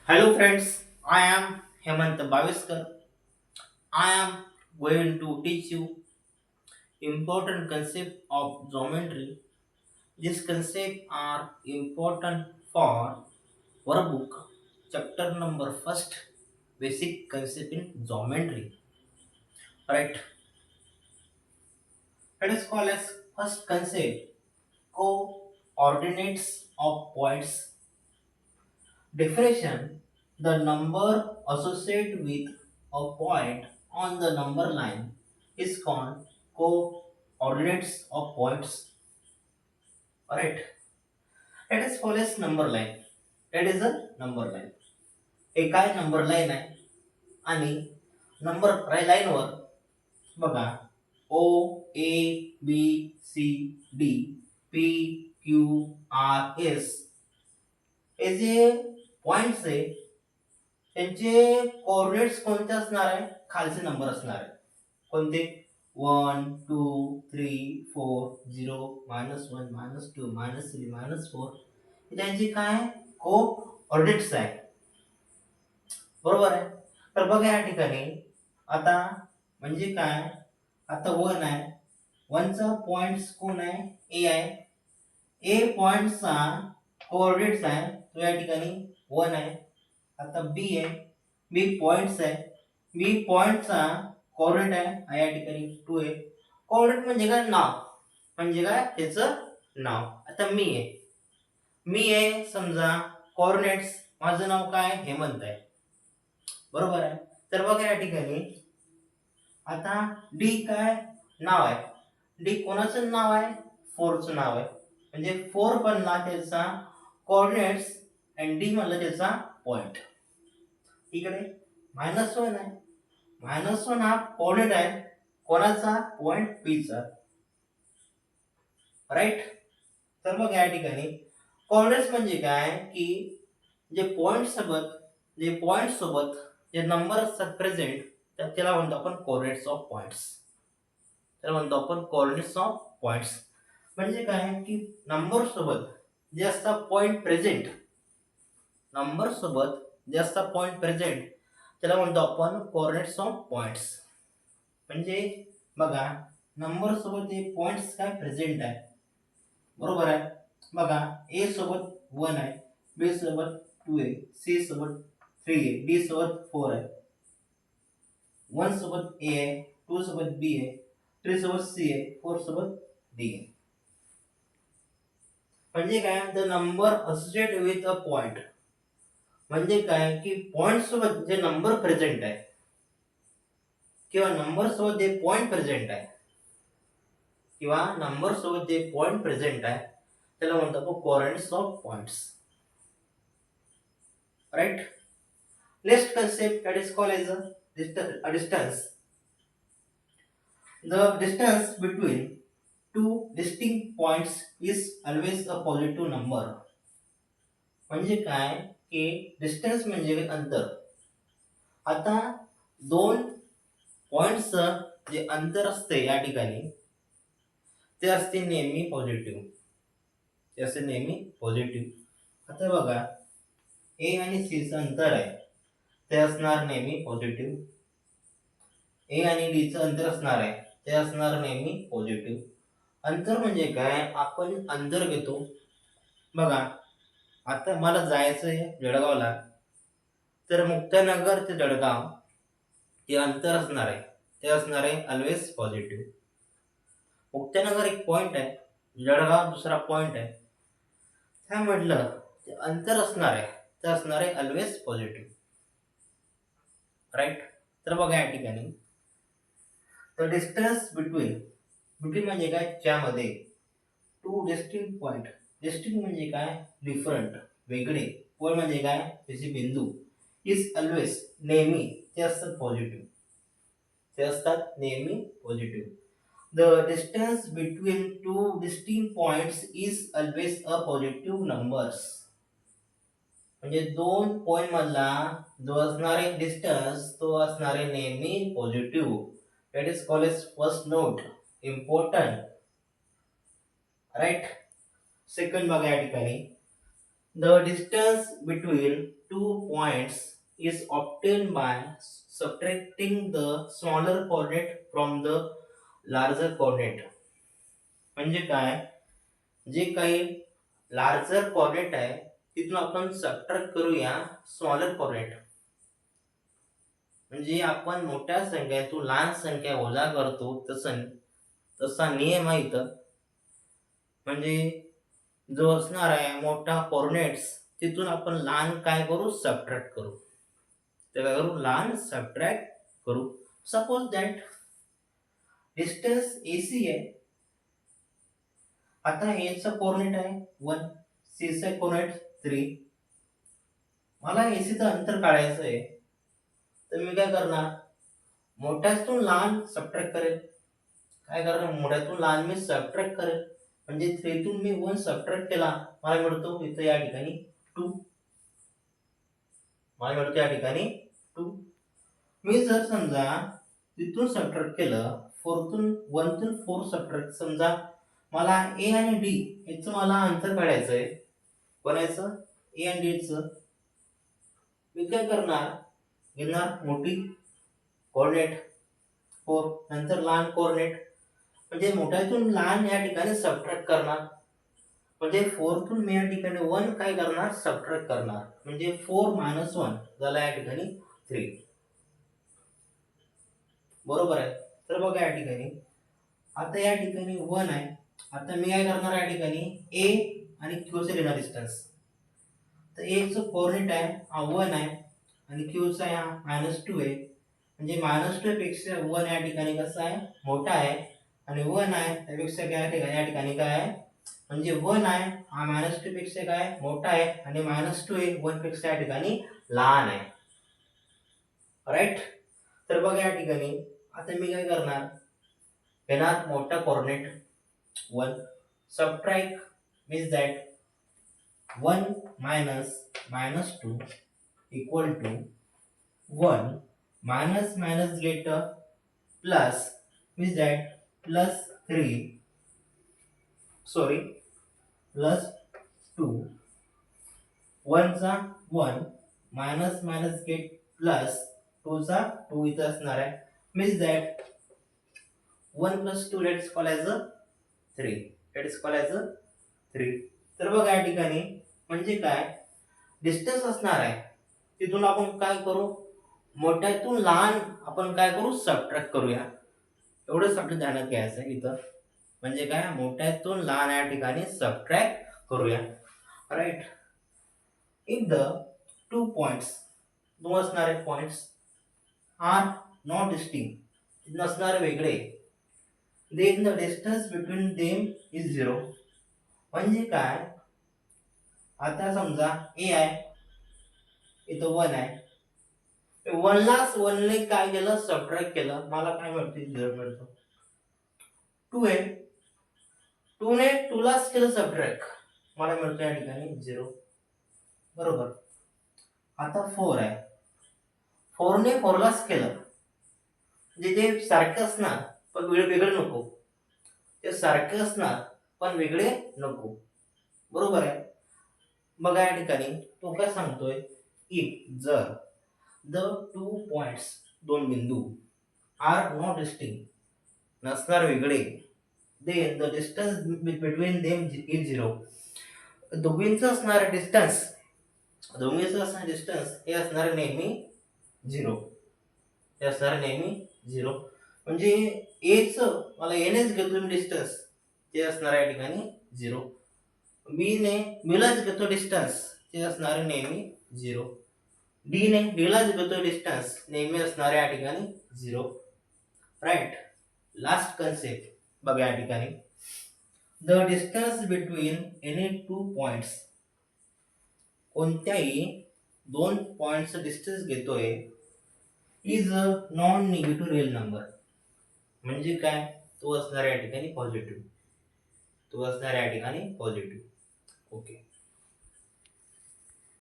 Hello friends, I am Hemant Bhaviskar. I am going to teach you important concept of geometry. These concepts are important for our book, chapter number first, basic concept in geometry. Right? Let us call as first concept coordinates of points. Definition: the number associated with a point on the number line is called coordinates of points. Alright, let us follow this number line. That is a number line. हे काय number line आहे आणि number लाईनवर बघा O A B C D P Q R S हे जे points आहे त्यांचे कोऑर्डिनेट्स कोणते असणार आहे खालचे नंबर असणार आहे कोणते 1 2 3 4 0 -1 -2 -3 -4 हे त्यांची काय कोऑर्डिनेट्स आहे बरोबर आहे तर बघा या ठिकाणी आता म्हणजे काय आता 1 आहे 1 चा पॉइंट्स कोण आहे ए आहे ए पॉइंटचा कोऑर्डिनेट्स आहे तो या ठिकाणी 1 आहे आता बी आहे बी पॉइंट्स आहे बी पॉइंटचा कोऑर्डिनेट आहे हा या ठिकाणी 2 आहे कोऑर्डिनेट म्हणजे काय नाव म्हणजे काय त्याचं नाव आता मी आहे समजा कोऑर्डिनेट्स माझं नाव काय हेमंत आहे बरोबर आहे तर बघा या ठिकाणी आता डी काय नाव आहे डी कोणाचं नाव आहे 4 चं नाव आहे म्हणजे 4 बनला त्याचा कोऑर्डिनेट्स आणि डी म्हणलं त्याचा पॉइंट इकडे -1 आहे -1 हा कोऑर्डिनेट आहे कोणाचा पॉइंट पी चा राईट तर मग या ठिकाणी कोऑर्डिनेट्स म्हणजे काय की जे पॉइंट सोबत जे नंबर असतात प्रेझेंट तर त्याला म्हणतो आपण कोऑर्डिनेट्स ऑफ पॉइंट्स त्याला म्हणतो आपण कोऑर्डिनेट्स ऑफ पॉइंट्स म्हणजे काय की नंबर सोबत जे असतात पॉइंट प्रेझेंट नंबर सोबत जे असतात पॉइंट प्रेझेंट त्याला म्हणतो आपण कोऑर्डिनेट्स ऑफ पॉइंट्स म्हणजे बघा नंबर सोबत हे पॉइंट्स काय प्रेझेंट आहे बरोबर आहे बघा ए सोबत 1 आहे बी सोबत 2 आहे सी सोबत 3 आहे डी सोबत 4 आहे 1 सोबत ए आहे 2 सोबत बी आहे 3 सोबत सी आहे 4 सोबत डी आहे म्हणजे काय the number associated with a point म्हणजे काय की पॉइंट सोबत जे नंबर प्रेझेंट आहे किंवा नंबर सोबत जे पॉइंट प्रेझेंट आहे किंवा नंबर सोबत जे पॉइंट प्रेझेंट आहे त्याला म्हणतो आपण coordinates of points right next concept that is called as a distance. The distance between two distinct points is always a positive number. म्हणजे काय की डिस्टन्स म्हणजे अंतर आता दोन पॉइंट्सचं जे अंतर असते या ठिकाणी ते असते नेहमी पॉझिटिव्ह ते असते नेहमी पॉझिटिव्ह आता बघा ए आणि सी चं अंतर आहे ते असणार नेहमी पॉझिटिव्ह ए आणि डी चं अंतर असणार आहे ते असणार नेहमी पॉझिटिव्ह अंतर म्हणजे काय आपण अंतर घेतो बघा आता मला जायचं आहे जळगावला तर मुक्तानगर ते जळगाव हे अंतर असणार आहे ते असणार आहे ऑलवेज पॉझिटिव्ह मुक्तानगर एक पॉइंट आहे जळगाव दुसरा पॉइंट आहे काय म्हटलं ते अंतर असणार आहे ते असणार आहे ऑलवेज पॉझिटिव्ह राईट तर बघा या ठिकाणी द डिस्टन्स बिटवीन म्हणजे काय ज्यामध्ये टू डिस्टिंक्ट पॉइंट डिस्टिंक्ट म्हणजे काय डिफरंट वेगळे पॉइंट म्हणजे काय त्याचे बिंदू इज ऑलवेज नेहमी ते असतात पॉझिटिव्ह ते असतात नेहमी positive the distance between two distinct points is always a positive numbers म्हणजे दोन पॉइंट मधला जो असणारे डिस्टन्स तो असणारे नेहमी positive that is called as first note important right second बघा या ठिकाणी the distance between two points is obtained by subtracting the smaller coordinate from the larger coordinate. म्हणजे काय, जे काही लार्जर कोऑर्डिनेट आहे तिथून आपण सबट्रॅक्ट करूया स्मॉलर कोऑर्डिनेट. म्हणजे आपण मोठ्या संख्येतून लहान संख्या वजा करतो तसा नियम आहे इथं. म्हणजे जो असणार आहे मोठा कोऑर्डिनेट्स तिथून आपण लहान काय करू, सबट्रॅक्ट करू. ते काय करू, लहान सबट्रॅक्ट करू. सपोज दॅट डिस्टन्स AC आहे. आता एचा कोऑर्डिनेट आहे 1, सीचा कोऑर्डिनेट 3. मला एसीचं अंतर काढायचं आहे, तर मी काय करणार, मोठ्यातून लहान सबट्रॅक्ट करेल. काय करणार, मोठ्यातून लहान मी सबट्रॅक्ट करेल. म्हणजे 3 तून मी 1 सबट्रॅक्ट केला, मला मिळतो इथं या ठिकाणी 2. मला मिळतो या ठिकाणी 2. मी जर समजा तिथून सबट्रॅक्ट केलं, 1 तून 4 सबट्रॅक्ट, समजा मला ए आणि डी याचं मला अंतर काढायचं आहे. कोणाचं, ए आणि डी चं. मी काय करणार, घेणार मोठी कोऑर्डिनेट 4, नंतर लहान कोऑर्डिनेट. म्हणजे मोठ्यातून लहान या ठिकाणी सबट्रॅक्ट करणार. म्हणजे 4 तून मी या ठिकाणी 1 काय करणार, सबट्रॅक्ट करणार. म्हणजे 4 - 1 झाला या ठिकाणी 3. बरोबर आहे. तर बघा या ठिकाणी आता या ठिकाणी 1 आहे. आता मी काय करणार या ठिकाणी ए आणि क्यूचे घेणार डिस्टन्स. तर ए चं कोऑर्डिनेट आहे 1 आहे आणि क्यूचा आहे -2 आहे. म्हणजे -2 पेक्षा 1 या ठिकाणी कसा आहे, मोठा आहे. आणि 1 आहे त्यापेक्षा काय ठिकाणी या ठिकाणी काय आहे, म्हणजे 1 आहे हा -2 पेक्षा काय मोठा आहे आणि -2 आहे 1 पेक्षा या ठिकाणी लहान आहे. राईट. तर बघा या ठिकाणी आता मी काय करणार, घेणार मोठा coordinate 1, subtract means that 1 minus -2 equal to 1 minus get plus means that plus 3, sorry, plus 2, 1 चा 1 minus get plus 2 चा 2 इथं असणार आहे. means that 1 plus 2 let's call as a 3. That is called as a 3. तर बघा या ठिकाणी म्हणजे काय, डिस्टन्स असणार आहे तिथून आपण काय करू, मोठ्यातून लहान आपण काय करू, सबट्रॅक्ट करूया. एवढंच आपल्या ध्यानात घ्यायचं आहे इथं. म्हणजे काय, मोठ्यातून लहान या ठिकाणी सबट्रॅक्ट करूया. राईट. इफ द 2 पॉइंट्स, 2 असणारे पॉइंट्स आर नॉट डिस्टिंक्ट, नसणारे वेगळे, then the distance between them is 0. म्हणजे काय, आता समजा ए आहे इथं 1 आहे, 1 ने काय केलं, सबट्रॅक्ट केलं, मला काय मिळते, 0 मिळतो. 2 आहे, 2 ने 2 लाच केलं सबट्रॅक्ट, मला मिळतो या ठिकाणी 0. बरोबर. आता 4 आहे, 4 ने 4 लाच केलं, म्हणजे ते सारखे असणार पण वेगळे नको. ते सारखे असणार पण वेगळे नको. बरोबर आहे. बघा या ठिकाणी तो काय सांगतोय, इफ जर द 2 पॉइंट्स, 2 बिंदू आर नॉट डिस्टिंक्ट, नसणार वेगळे, then the distance between them is 0. दोघींचं असणारं डिस्टन्स, हे असणार नेहमी 0. हे असणार नेहमी 0. म्हणजे एच मला एनेच घेतो मी डिस्टन्स, ते असणार या ठिकाणी 0. बीलाच घेतो डिस्टन्स, ते असणार नेहमी 0. डीने डीलाच घेतो डिस्टन्स, नेहमी असणार या ठिकाणी 0. राईट. लास्ट कन्सेप्ट बघा या ठिकाणी, the distance between any 2 points, कोणत्याही 2 पॉइंटचं डिस्टन्स घेतोय, is a non negative real number. म्हणजे काय, तो असणार या ठिकाणी पॉझिटिव्ह. ओके.